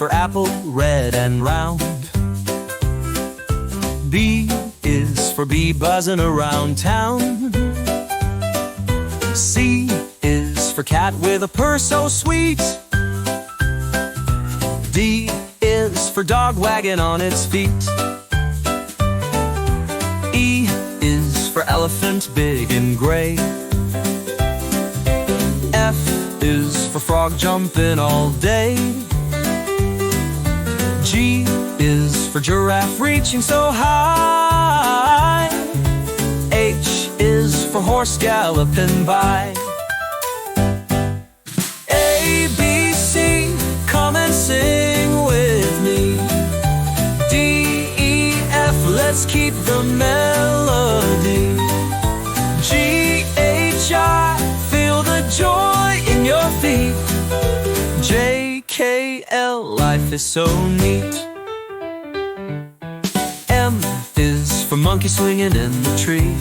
for apple, red and round. B is for bee buzzing around town. C is for cat with a purr so sweet. D is for dog wagging on its feet. E is for elephant big and gray. F is for frog jumping all day. G is for giraffe reaching so high. H is for horse galloping by. A, B, C, come and sing with me. D, E, F, let's keep the melody. G, H, I, feel the joy in your feet. J, K, L, life is so neat. M is for monkey swinging in the tree.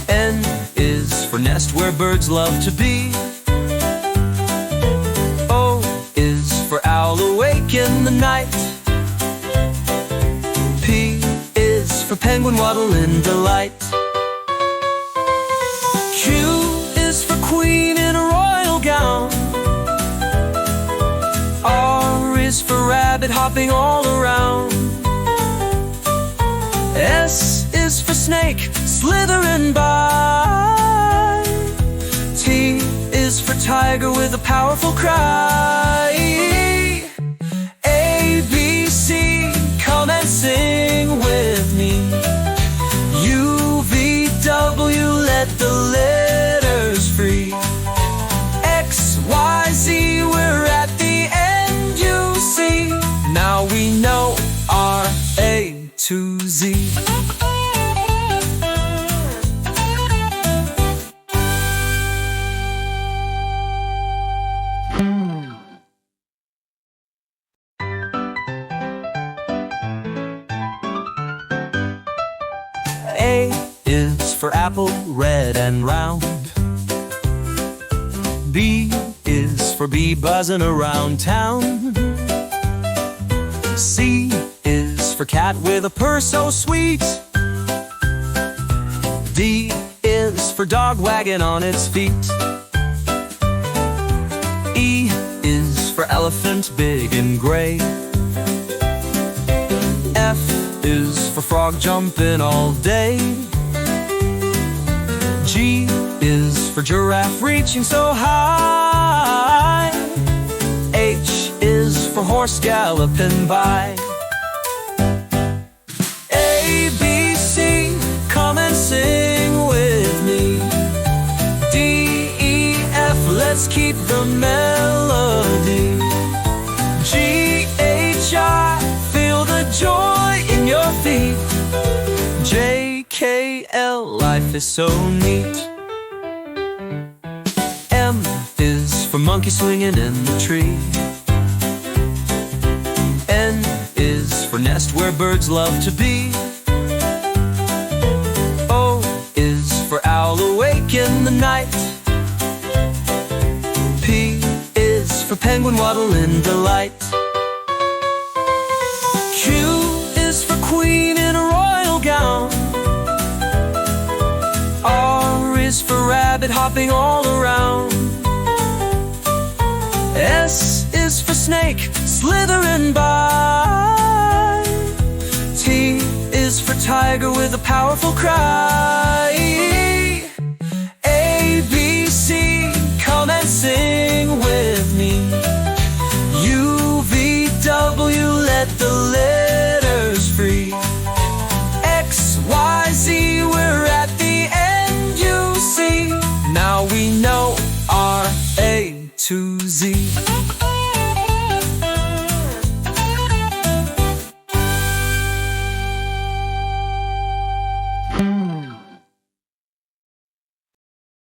N is for nest where birds love to be. O is for owl awake in the night. P is for penguin waddle in delight. Q is for queen in a royal gown. R is for rabbit hopping all around. S is for snake slithering by. T is for tiger with a powerful cry. A, B, C, come and sing with me. U, V, W, let the letters free. X, Y, Z, we're at the end, you see. Now we know our A to Z. A is for apple, red and round. B is for bee buzzing around town. C is for cat with a purr so sweet. D is for dog wagging on its feet. E is for elephant big and gray. F is for frog jumping all day. G is for giraffe reaching so high. H is for horse galloping by. A, B, C, come and sing with me. D, E, F, let's keep the melody. G, H, I, feel the joy in your feet. J, K, L, life is so neat. M is for monkey swinging in the tree. N is for nest where birds love to be. O is for owl awake in the night. P is for penguin waddle in delight. Q is for queen in a royal gown. R is for rabbit hopping all around. S is for snake slithering by. T is for tiger with a powerful cry. A, B, C, come and sing with me. U, V, W, let the letters free. X, Y, Z, we're at the end, you see. Now we know our A to Z.